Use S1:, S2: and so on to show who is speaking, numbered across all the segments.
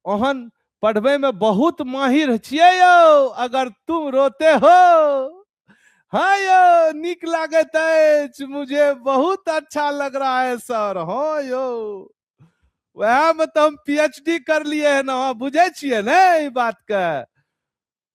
S1: ओहन पढ़वे में बहुत माहिर छिए यो। अगर तुम रोते हो, हाँ यो, निक लागत है, मुझे बहुत अच्छा लग रहा है सर। हाँ यो, वह में तो हम पीएचडी कर लिए है ना, बुझे छिए ने बात का।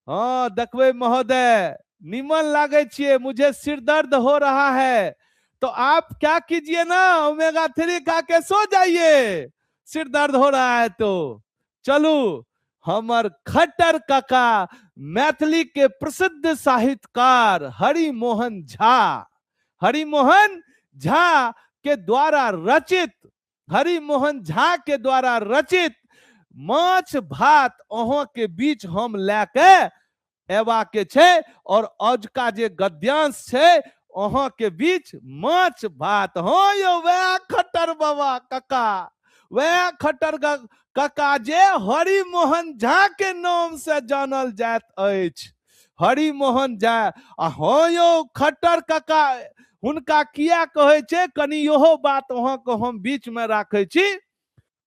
S1: हाँ देखबे महोदय, निमन लागे छिए, मुझे सिर दर्द हो रहा है, तो आप क्या कीजिए ना, ओमेगा 3 खा के सो जाइए, सिर दर्द हो रहा है तो। चलू, हमर खट्टर काका मैथिली के प्रसिद्ध साहित्यकार हरिमोहन झा के द्वारा रचित, हरिमोहन झा के द्वारा रचित माछ भात अहों के बीच हम लेके एवा के छे। और अजुका जे गद्यांश छे अहों के बीच माछ भात। हो यो, वह खट्टर बाबा काका, वह खट्टर काका जे हरिमोहन झा के नाम से जानल जात अछि। हरिमोहन झा। हो यो खट्टर काका, हुनका किया कहे छे, कनी योहो बात अहाँ को हम बीच में राखे छी।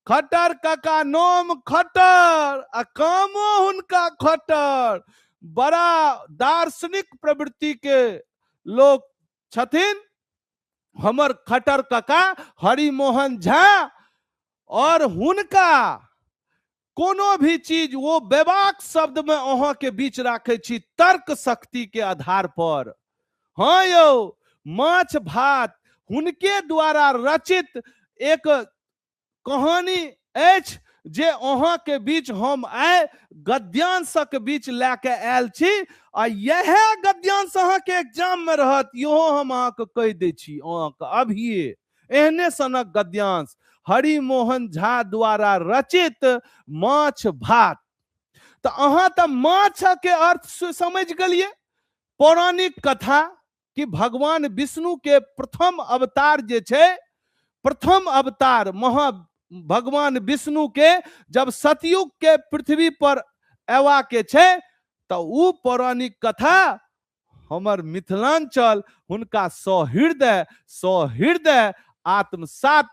S1: खट्टर काका नाम खट्टर आ कामो हुनका खट्टर, बड़ा दार्शनिक प्रवृत्ति के लोग छथिन हमर खट्टर काका हरिमोहन झा। और हुनका कोनो भी चीज वो बेबाक शब्द में अहाँ के बीच राखे छी, तर्क शक्ति के आधार पर। हाँ यो, माछ भात हुनके द्वारा रचित एक कहानी अछि जे अहाँ के बीच हम आइ गद्यांशक बीच लेके आयल छी। आ यह गद्यांश अहाँ के एग्जाम में रहत, इहो हम अहाँ के कह दै छी अहाँ के अभिये। एहने सनक गद्यांश हरिमोहन झा द्वारा रचित माछ भात। तो अहाँ तो माछ के अर्थ समझ गलिए। पौराणिक कथा कि भगवान विष्णु के प्रथम अवतार जे छे, प्रथम अवतार भगवान विष्णु के जब सतयुग के पृथ्वी पर एवा के छे, तो उ पौराणिक कथा हमर मिथिलांचल हुनका सहृदय आत्मसात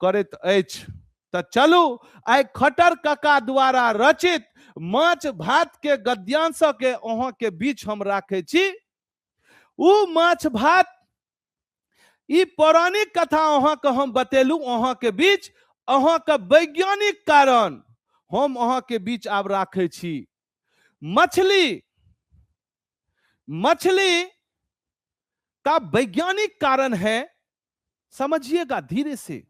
S1: करैत अछि। तो चलू, आइ खट्टर काका द्वारा रचित माछ भात के गद्यांश के अहाँ के बीच हम राखे छी। उ माछ भात, ई पौराणिक कथा अहाँ के हम बतेलू अहाँ के बीच, अहाँ के वैज्ञानिक कारण हम अहाँ के बीच आब राखे छी। मछली का वैज्ञानिक कारण है, समझिएगा धीरे से।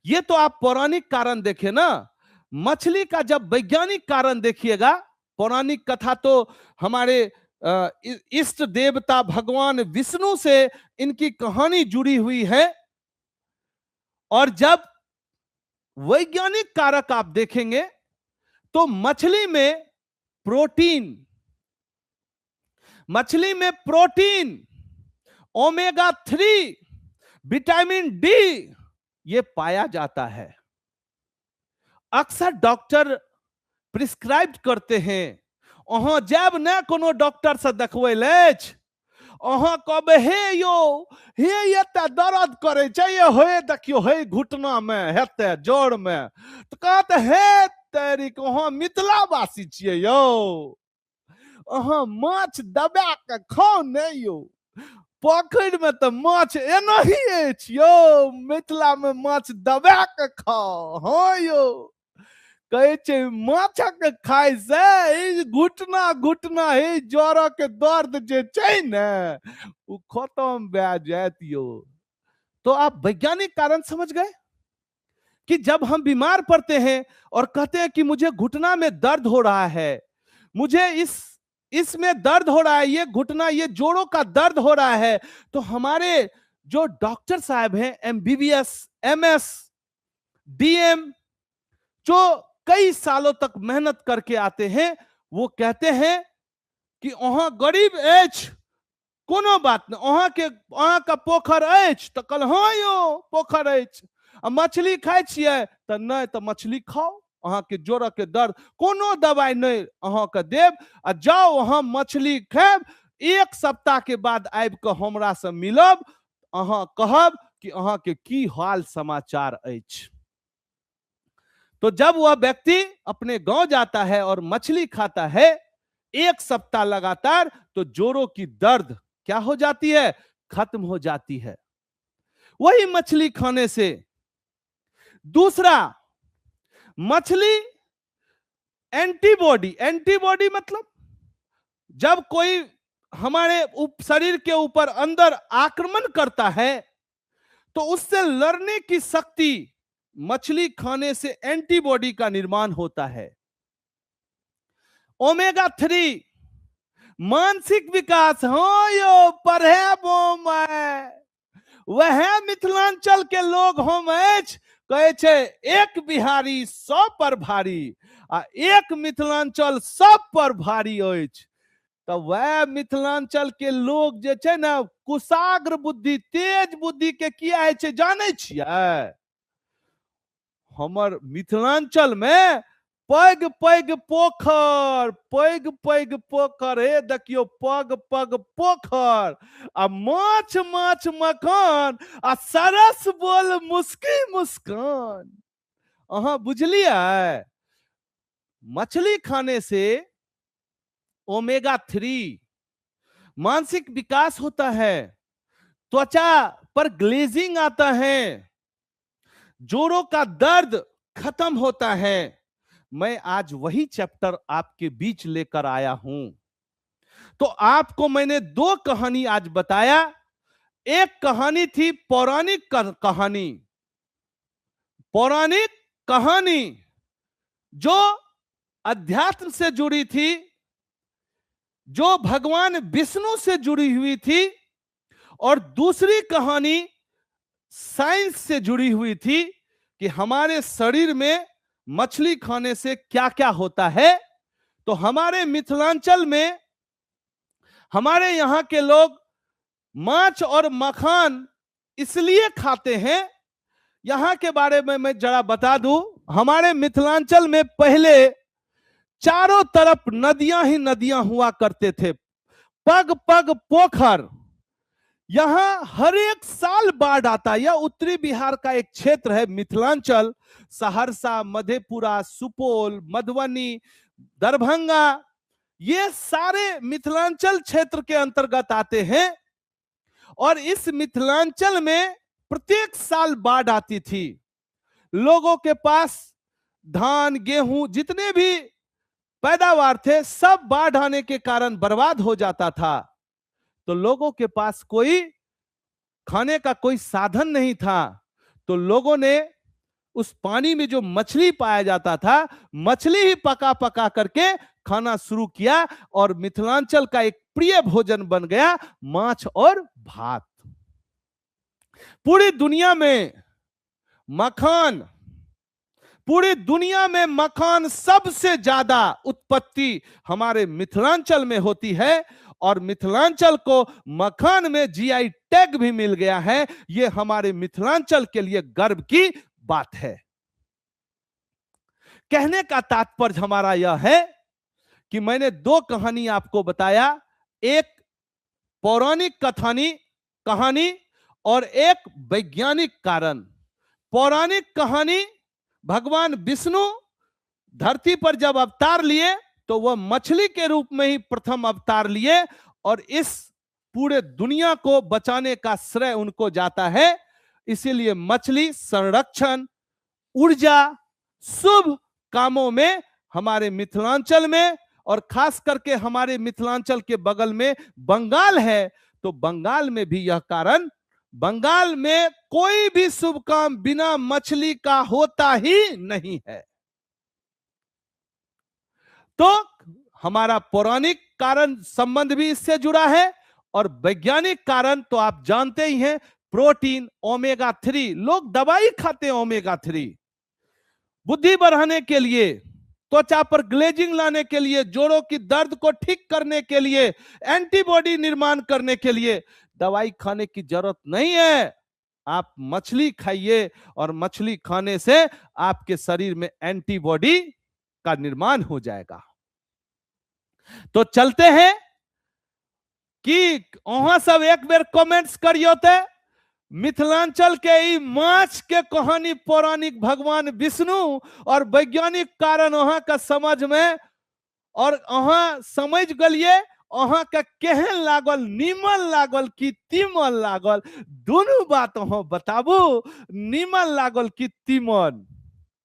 S1: ये तो आप पौराणिक कारण देखे ना, मछली का जब वैज्ञानिक कारण देखिएगा, पौराणिक कथा तो हमारे इष्ट देवता भगवान विष्णु से इनकी कहानी जुड़ी हुई है। और जब वैज्ञानिक कारक आप देखेंगे तो मछली में प्रोटीन, ओमेगा 3, विटामिन डी ये पाया जाता है। अक्सर डॉक्टर प्रिस्क्राइब करते हैं, अहाँ जब न कोनो डॉक्टर से देखबै लेछ, अहाँ कहबे हे यो, हे एते दर्द करे छै, हे देखियो, हे घुटना में, हेते जोड़ में, तो कहत हे तेरी, अहाँ मिथिलावासी छियै यो, अहाँ माछ दबा के खाओ ने यो, पोखर में तो माछ एनाही अछि यो, मिथिला में माछ दबा के खाओ। हाँ यो, कहे छे माछक खाय से घुटना हे जोड़ के दर्द जे छै ने उ खत्म भे जात यो। तो आप वैज्ञानिक कारण समझ गए कि जब हम बीमार पड़ते हैं और कहते हैं कि मुझे घुटना में दर्द हो रहा है, मुझे इसमें दर्द हो रहा है, ये घुटना, ये जोड़ों का दर्द हो रहा है, तो हमारे जो डॉक्टर साहब हैं, एमबीबीएस, एमएस, डीएम, जो कई सालों तक मेहनत करके आते हैं, वो कहते हैं कि अहाँ गरीब अछि, कोनो बात नहीं, अहाँ का पोखर अछि, तो कल हाँ यो पोखर अछि, मछली खाई छियै तो नहीं, तो मछली खाओ, अहाँ के जोड़ के दर्द कोनो दवाई नहीं अहाँ के देव, आ जाओ अहाँ मछली खाएब, 1 सप्ताह के बाद आबि के हमरा से मिलब, अहाँ कहब कि अहाँ के की हाल समाचार अछि। तो जब वह व्यक्ति अपने गांव जाता है और मछली खाता है 1 सप्ताह लगातार, तो जोड़ों की दर्द क्या हो जाती है? खत्म हो जाती है, वही मछली खाने से। दूसरा, मछली एंटीबॉडी, एंटीबॉडी मतलब जब कोई हमारे शरीर के ऊपर अंदर आक्रमण करता है तो उससे लड़ने की शक्ति मछली खाने से एंटीबॉडी का निर्माण होता है। ओमेगा 3 मानसिक विकास हो यो पढ़े बोम, वह मिथिलांचल के लोग हम कहे छे एक बिहारी 100 पर भारी, आ एक मिथिलांचल सब पर भारी अछि। तो वह मिथिलांचल के लोग जे छे ना, कुशाग्र बुद्धि, तेज बुद्धि के किया है छे जाने छियै? हमर मिथिलांचल में पैग पैग पोखर, पैग पैग पोखर, हे देखियो पग पग पोखर, आ माछ माछ मखान, आ सरस बोल मुस्की मुस्कान। अहाँ बुझलियै? मछली खाने से ओमेगा 3 मानसिक विकास होता है, त्वचा पर ग्लेजिंग आता है, जोड़ों का दर्द खत्म होता है। मैं आज वही चैप्टर आपके बीच लेकर आया हूं। तो आपको मैंने 2 कहानी आज बताया। एक कहानी थी पौराणिक कहानी, पौराणिक कहानी जो अध्यात्म से जुड़ी थी, जो भगवान विष्णु से जुड़ी हुई थी, और दूसरी कहानी साइंस से जुड़ी हुई थी कि हमारे शरीर में मछली खाने से क्या क्या होता है। तो हमारे मिथिलांचल में हमारे यहां के लोग माछ और मखान इसलिए खाते हैं। यहां के बारे में मैं जरा बता दूं, हमारे मिथिलांचल में पहले चारों तरफ नदियां ही नदियां हुआ करते थे, पग पग पोखर। यहां हर एक साल बाढ़ आता। यह उत्तरी बिहार का एक क्षेत्र है, मिथिलांचल, सहरसा, मधेपुरा, सुपौल, मधुबनी, दरभंगा, ये सारे मिथिलांचल क्षेत्र के अंतर्गत आते हैं। और इस मिथिलांचल में प्रत्येक साल बाढ़ आती थी। लोगों के पास धान, गेहूं, जितने भी पैदावार थे सब बाढ़ आने के कारण बर्बाद हो जाता था। तो लोगों के पास कोई खाने का कोई साधन नहीं था। तो लोगों ने उस पानी में जो मछली पाया जाता था, मछली ही पका पका करके खाना शुरू किया, और मिथिलांचल का एक प्रिय भोजन बन गया माछ और भात। पूरी दुनिया में मखान, पूरी दुनिया में मखान सबसे ज्यादा उत्पत्ति हमारे मिथिलांचल में होती है, और मिथिलांचल को मखान में जीआई टैग भी मिल गया है। यह हमारे मिथिलांचल के लिए गर्व की बात है। कहने का तात्पर्य हमारा यह है कि मैंने 2 कहानी आपको बताया, एक पौराणिक कहानी और एक वैज्ञानिक कारण। पौराणिक कहानी, भगवान विष्णु धरती पर जब अवतार लिए तो वह मछली के रूप में ही प्रथम अवतार लिए, और इस पूरे दुनिया को बचाने का श्रेय उनको जाता है। इसीलिए मछली संरक्षण, ऊर्जा, शुभ कामों में हमारे मिथिलांचल में, और खास करके हमारे मिथिलांचल के बगल में बंगाल है, तो बंगाल में भी यह कारण, बंगाल में कोई भी शुभ काम बिना मछली का होता ही नहीं है। तो हमारा पौराणिक कारण संबंध भी इससे जुड़ा है, और वैज्ञानिक कारण तो आप जानते ही हैं, प्रोटीन, ओमेगा 3। लोग दवाई खाते हैं ओमेगा 3, बुद्धि बढ़ाने के लिए, त्वचा पर ग्लेजिंग लाने के लिए, जोड़ों की दर्द को ठीक करने के लिए, एंटीबॉडी निर्माण करने के लिए। दवाई खाने की जरूरत नहीं है, आप मछली खाइए, और मछली खाने से आपके शरीर में एंटीबॉडी का निर्माण हो जाएगा। तो चलते हैं कि वहां सब एक बेर कमेंट्स करियो थे, मिथिलांचल के ई माछ के कहानी पौराणिक भगवान विष्णु और वैज्ञानिक कारण अहाँ के समझ में और अहाँ समझ गलिए अहाँ के केहन लागल, नीमन लागल कि तीमन लागल, दोनों बात अहाँ बताबू, नीमन लागल कि तीमन।